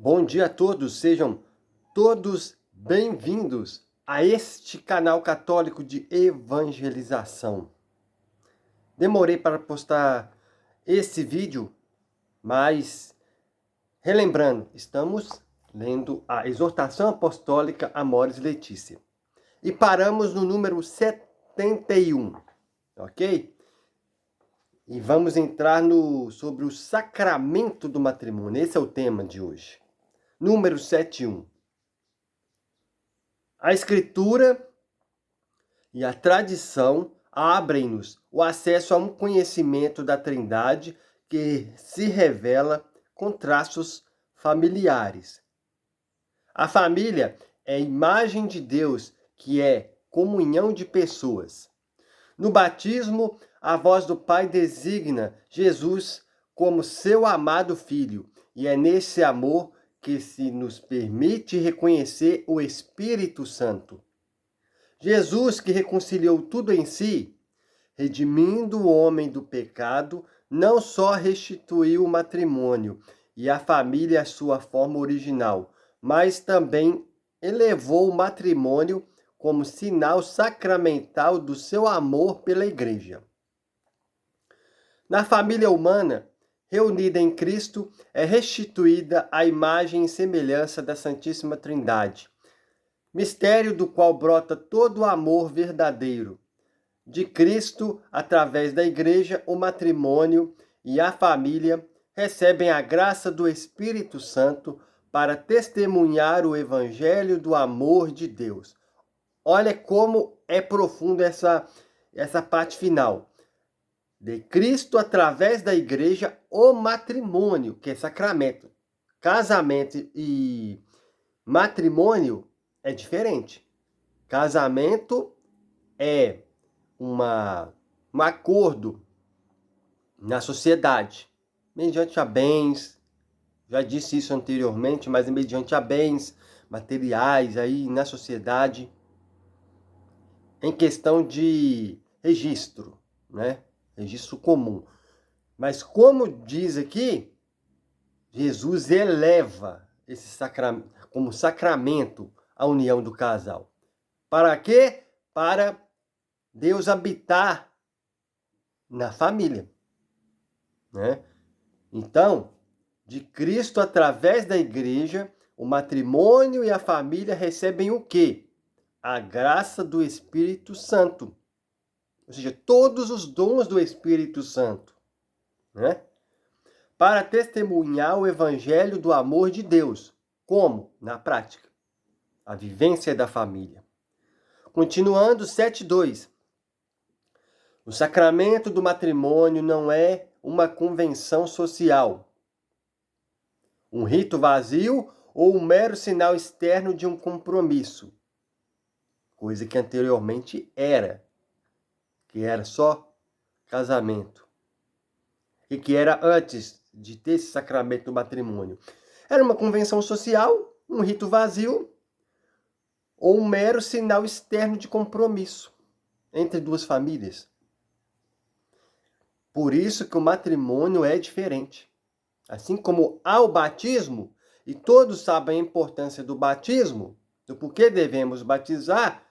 Bom dia a todos, sejam todos bem-vindos a este canal católico de evangelização. Demorei para postar esse vídeo, mas relembrando, estamos lendo a Exortação Apostólica Amoris Laetitia. E paramos no número 71, ok? E vamos entrar sobre o sacramento do matrimônio. Esse é o tema de hoje. Número 71. A Escritura e a tradição abrem-nos o acesso a um conhecimento da Trindade que se revela com traços familiares. A família é a imagem de Deus, que é comunhão de pessoas. No batismo, a voz do Pai designa Jesus como seu amado Filho, e é nesse amor que se nos permite reconhecer o Espírito Santo. Jesus, que reconciliou tudo em si, redimindo o homem do pecado, não só restituiu o matrimônio e a família à sua forma original, mas também elevou o matrimônio como sinal sacramental do seu amor pela Igreja. Na família humana, reunida em Cristo, é restituída a imagem e semelhança da Santíssima Trindade, mistério do qual brota todo o amor verdadeiro. De Cristo, através da Igreja, o matrimônio e a família recebem a graça do Espírito Santo para testemunhar o Evangelho do amor de Deus. Olha como é profunda essa parte final. De Cristo, através da Igreja, o matrimônio, que é sacramento. Casamento e matrimônio é diferente. Casamento é um acordo na sociedade, mediante a bens, já disse isso anteriormente, mas mediante a bens materiais aí na sociedade, em questão de registro, né? Registro comum. Mas como diz aqui, Jesus eleva esse sacramento, como sacramento a união do casal. Para quê? Para Deus habitar na família, né? Então, de Cristo, através da Igreja, o matrimônio e a família recebem o quê? A graça do Espírito Santo. Ou seja, todos os dons do Espírito Santo, né? Para testemunhar o evangelho do amor de Deus. Como? Na prática. A vivência da família. Continuando, 7.2. O sacramento do matrimônio não é uma convenção social, um rito vazio ou um mero sinal externo de um compromisso, coisa que anteriormente era, que era só casamento, e que era antes de ter esse sacramento do matrimônio. Era uma convenção social, um rito vazio, ou um mero sinal externo de compromisso entre duas famílias. Por isso que o matrimônio é diferente. Assim como há o batismo, e todos sabem a importância do batismo, do porquê devemos batizar,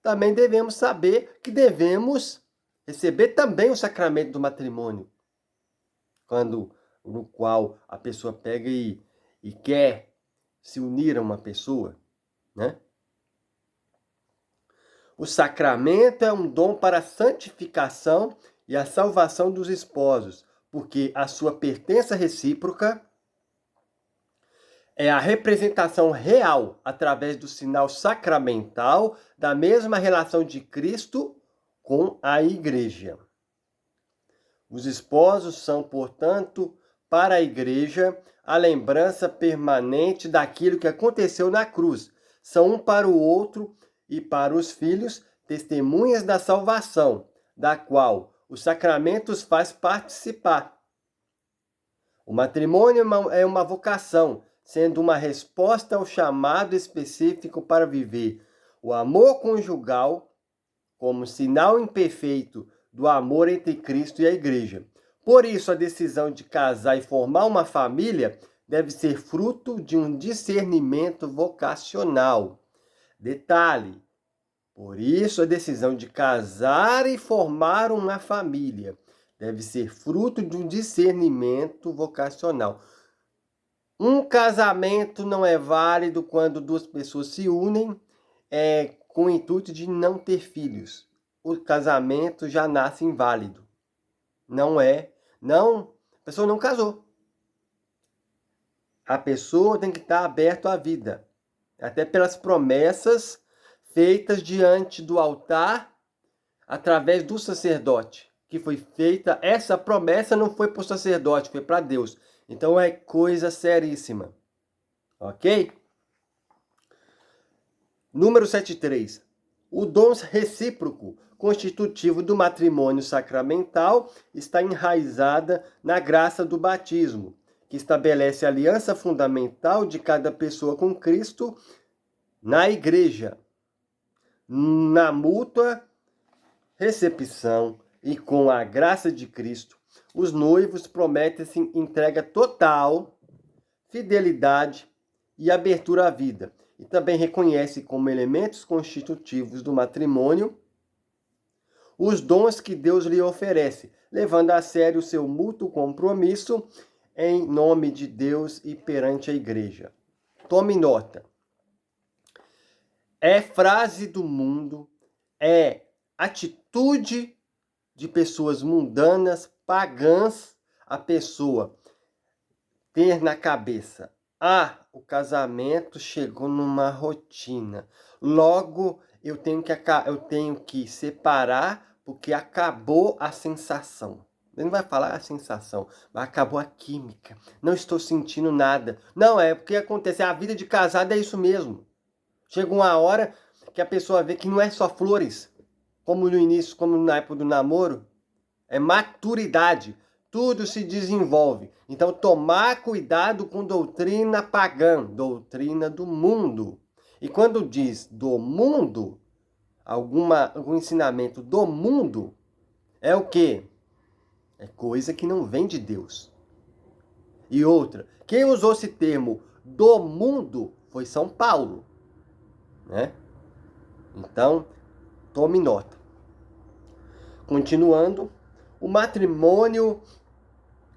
também devemos saber que devemos receber também o sacramento do matrimônio, no qual a pessoa pega e quer se unir a uma pessoa, né? O sacramento é um dom para a santificação e a salvação dos esposos, porque a sua pertença recíproca é a representação real, através do sinal sacramental, da mesma relação de Cristo com a Igreja. Os esposos são, portanto, para a Igreja, a lembrança permanente daquilo que aconteceu na cruz. São um para o outro e para os filhos testemunhas da salvação, da qual os sacramentos faz participar. O matrimônio é uma vocação, sendo uma resposta ao chamado específico para viver o amor conjugal como sinal imperfeito do amor entre Cristo e a Igreja. Por isso, a decisão de casar e formar uma família deve ser fruto de um discernimento vocacional. Detalhe: por isso a decisão de casar e formar uma família deve ser fruto de um discernimento vocacional. Um casamento não é válido quando duas pessoas se unem com o intuito de não ter filhos. O casamento já nasce inválido. Não, a pessoa não casou. A pessoa tem que estar aberta à vida, até pelas promessas feitas diante do altar através do sacerdote, que foi feita. Essa promessa não foi para o sacerdote, foi para Deus. Então é coisa seríssima. Ok? Número 73. O dom recíproco constitutivo do matrimônio sacramental está enraizada na graça do batismo, que estabelece a aliança fundamental de cada pessoa com Cristo na igreja, na mútua recepção e com a graça de Cristo. Os noivos prometem-se entrega total, fidelidade e abertura à vida. E também reconhece como elementos constitutivos do matrimônio os dons que Deus lhe oferece, levando a sério o seu mútuo compromisso em nome de Deus e perante a igreja. Tome nota. É frase do mundo, é atitude de pessoas mundanas, pagãs, a pessoa ter na cabeça: o casamento chegou numa rotina, logo eu tenho que separar porque acabou a sensação. Ele não vai falar a sensação, mas acabou a química. Não estou sentindo nada. Não, é porque acontece. A vida de casado é isso mesmo. Chega uma hora que a pessoa vê que não é só flores, como no início, como na época do namoro. É maturidade. Tudo se desenvolve. Então, tomar cuidado com doutrina pagã, doutrina do mundo. E quando diz do mundo, algum ensinamento do mundo, é o quê? É coisa que não vem de Deus. E outra, quem usou esse termo do mundo foi São Paulo, né? Então, tome nota. Continuando, o matrimônio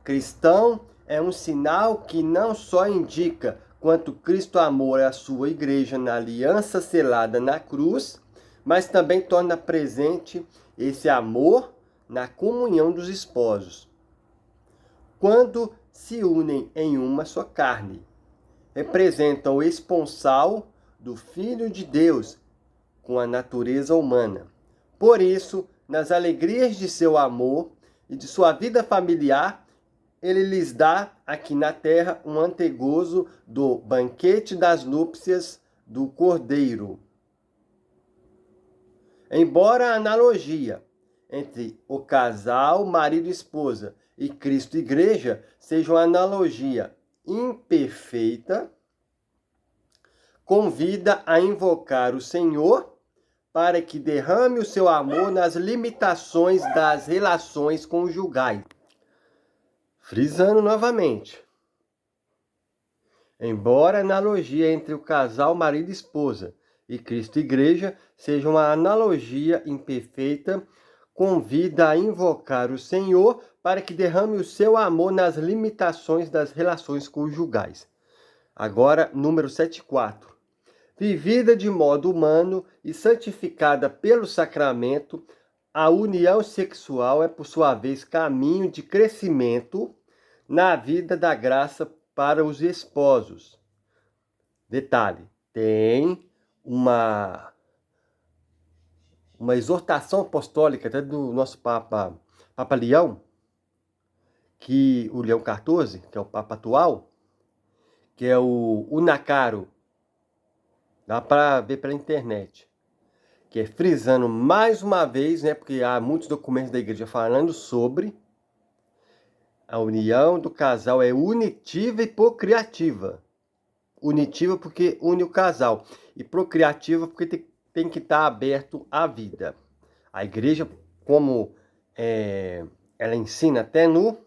cristão é um sinal que não só indica quanto Cristo amou a sua igreja na aliança selada na cruz, mas também torna presente esse amor na comunhão dos esposos. Quando se unem em uma só carne, representam o esponsal do Filho de Deus com a natureza humana. Por isso, nas alegrias de seu amor e de sua vida familiar, ele lhes dá aqui na terra um antegozo do banquete das núpcias do Cordeiro. Embora a analogia entre o casal, marido e esposa, e Cristo e igreja seja uma analogia imperfeita, convida a invocar o Senhor para que derrame o seu amor nas limitações das relações conjugais. Frisando novamente. Embora a analogia entre o casal, marido e esposa, e Cristo e igreja seja uma analogia imperfeita, convida a invocar o Senhor para que derrame o seu amor nas limitações das relações conjugais. Agora, número 74. Vivida de modo humano e santificada pelo sacramento, a união sexual é, por sua vez, caminho de crescimento na vida da graça para os esposos. Detalhe, tem uma exortação apostólica até do nosso Papa Leão, que o Leão XIV, que é o Papa atual, que é o Unacaro, dá para ver pela internet, que é frisando mais uma vez, né, porque há muitos documentos da igreja falando sobre a união do casal é unitiva e procriativa. Unitiva porque une o casal e procriativa porque tem que estar aberto à vida. A igreja, como ela ensina até no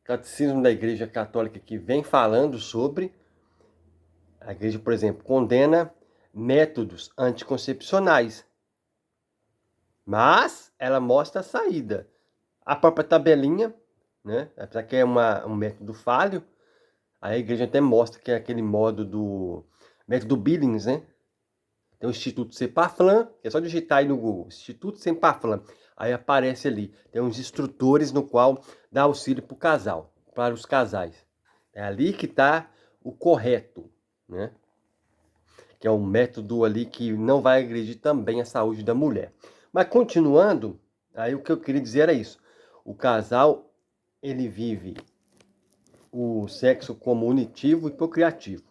catecismo da Igreja Católica que vem falando sobre. A Igreja, por exemplo, condena métodos anticoncepcionais, mas ela mostra a saída. A própria tabelinha, né? Apesar que é um método falho, a Igreja até mostra que é aquele método Billings, né? Tem o Instituto Cepaflan, que é só digitar aí no Google, Instituto Cepaflan. Aí aparece ali, tem uns instrutores no qual dá auxílio para o casal, para os casais. É ali que está o correto, né? Que é um método ali que não vai agredir também a saúde da mulher. Mas continuando, aí o que eu queria dizer era isso. O casal, ele vive o sexo como unitivo e procriativo.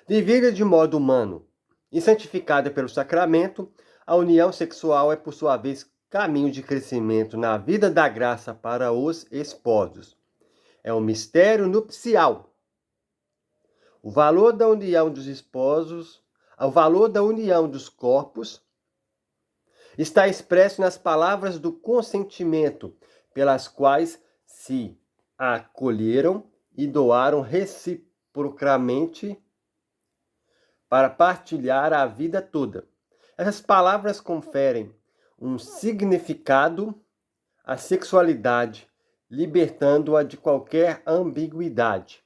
Vivida de modo humano e santificada pelo sacramento, a união sexual é, por sua vez, caminho de crescimento na vida da graça para os esposos. É um mistério nupcial. O valor da união dos esposos, o valor da união dos corpos, está expresso nas palavras do consentimento, pelas quais se acolheram e doaram reciprocamente para partilhar a vida toda. Essas palavras conferem um significado à sexualidade, libertando-a de qualquer ambiguidade.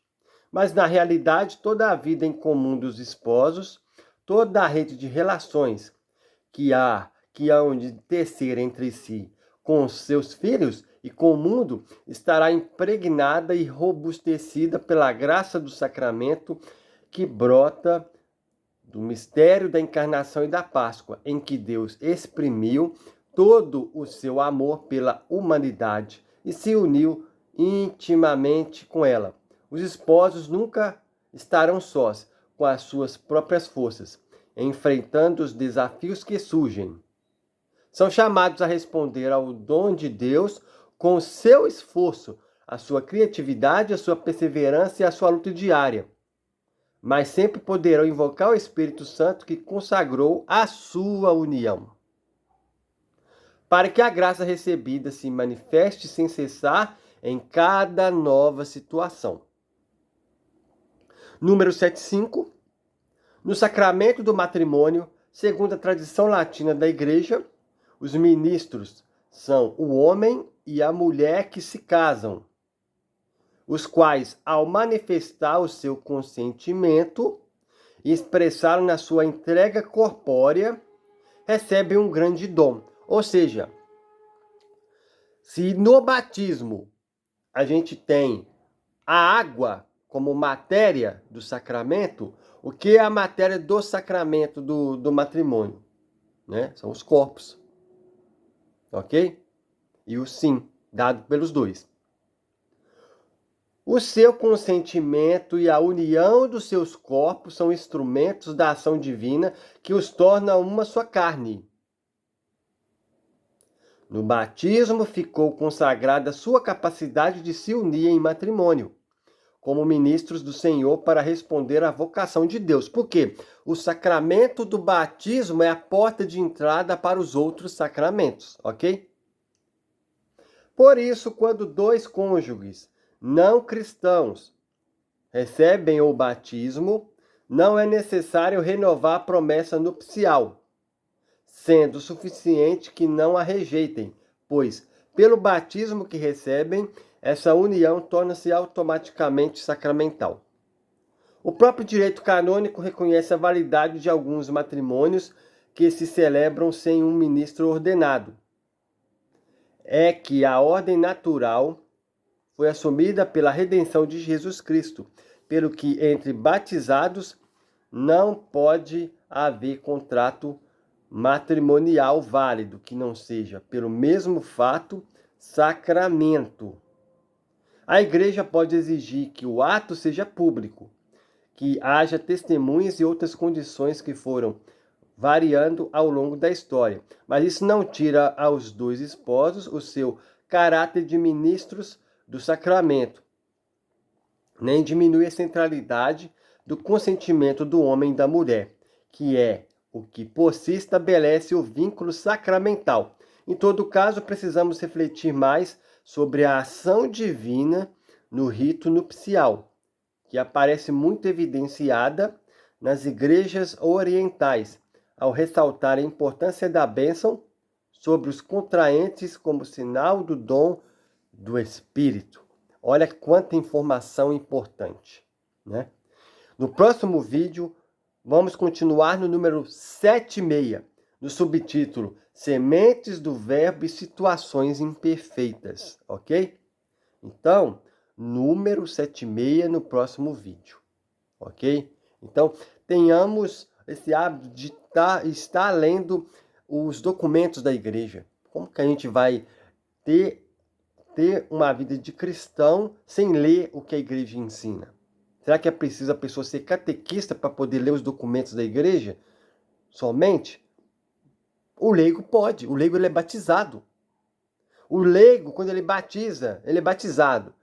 Mas, na realidade, toda a vida em comum dos esposos, toda a rede de relações que hão de tecer entre si com os seus filhos e com o mundo, estará impregnada e robustecida pela graça do sacramento que brota do mistério da encarnação e da Páscoa, em que Deus exprimiu todo o seu amor pela humanidade e se uniu intimamente com ela. Os esposos nunca estarão sós com as suas próprias forças, enfrentando os desafios que surgem. São chamados a responder ao dom de Deus com o seu esforço, a sua criatividade, a sua perseverança e a sua luta diária. Mas sempre poderão invocar o Espírito Santo que consagrou a sua união, para que a graça recebida se manifeste sem cessar em cada nova situação. Número 75. No sacramento do matrimônio, segundo a tradição latina da Igreja, os ministros são o homem e a mulher que se casam, os quais, ao manifestar o seu consentimento e expressaram na sua entrega corpórea, recebem um grande dom. Ou seja, se no batismo a gente tem a água como matéria do sacramento, o que é a matéria do sacramento do matrimônio? Né? São os corpos. Ok? E o sim, dado pelos dois. O seu consentimento e a união dos seus corpos são instrumentos da ação divina que os torna uma só carne. No batismo ficou consagrada sua capacidade de se unir em matrimônio, como ministros do Senhor para responder à vocação de Deus. Por quê? O sacramento do batismo é a porta de entrada para os outros sacramentos, ok? Por isso, quando dois cônjuges não cristãos recebem o batismo, não é necessário renovar a promessa nupcial, sendo suficiente que não a rejeitem, pois, pelo batismo que recebem, essa união torna-se automaticamente sacramental. O próprio direito canônico reconhece a validade de alguns matrimônios que se celebram sem um ministro ordenado. É que a ordem natural foi assumida pela redenção de Jesus Cristo, pelo que entre batizados não pode haver contrato matrimonial válido que não seja, pelo mesmo fato, sacramento. A Igreja pode exigir que o ato seja público, que haja testemunhas e outras condições que foram variando ao longo da história, mas isso não tira aos dois esposos o seu caráter de ministros do sacramento, nem diminui a centralidade do consentimento do homem e da mulher, que é o que por si estabelece o vínculo sacramental. Em todo caso, precisamos refletir mais sobre a ação divina no rito nupcial, que aparece muito evidenciada nas igrejas orientais, ao ressaltar a importância da bênção sobre os contraentes como sinal do dom do Espírito. Olha quanta informação importante, né? No próximo vídeo, vamos continuar no número 76, no subtítulo Sementes do Verbo e Situações Imperfeitas, ok? Então, número 76 no próximo vídeo, ok? Então, tenhamos esse hábito de estar lendo os documentos da igreja. Como que a gente vai ter uma vida de cristão sem ler o que a igreja ensina? Será que é preciso a pessoa ser catequista para poder ler os documentos da igreja? Somente? O leigo pode, o leigo ele é batizado. O leigo, quando ele batiza, ele é batizado.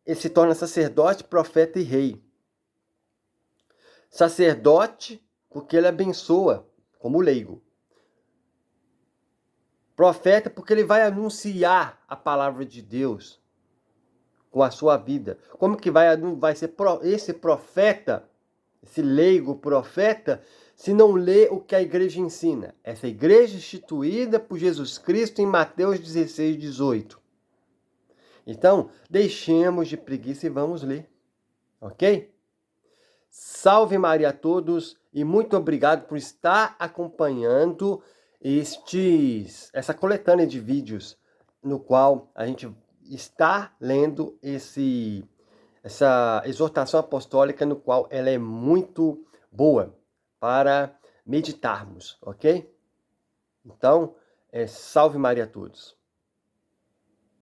Ele se torna sacerdote, profeta e rei. Sacerdote, porque ele abençoa, como leigo. Profeta, porque ele vai anunciar a palavra de Deus com a sua vida. Como que vai ser esse profeta, esse leigo profeta, se não lê o que a igreja ensina? Essa igreja instituída por Jesus Cristo em Mateus 16, 18. Então, deixemos de preguiça e vamos ler, ok? Salve Maria a todos e muito obrigado por estar acompanhando essa coletânea de vídeos no qual a gente está lendo essa exortação apostólica, no qual ela é muito boa para meditarmos, ok? Então, salve Maria a todos.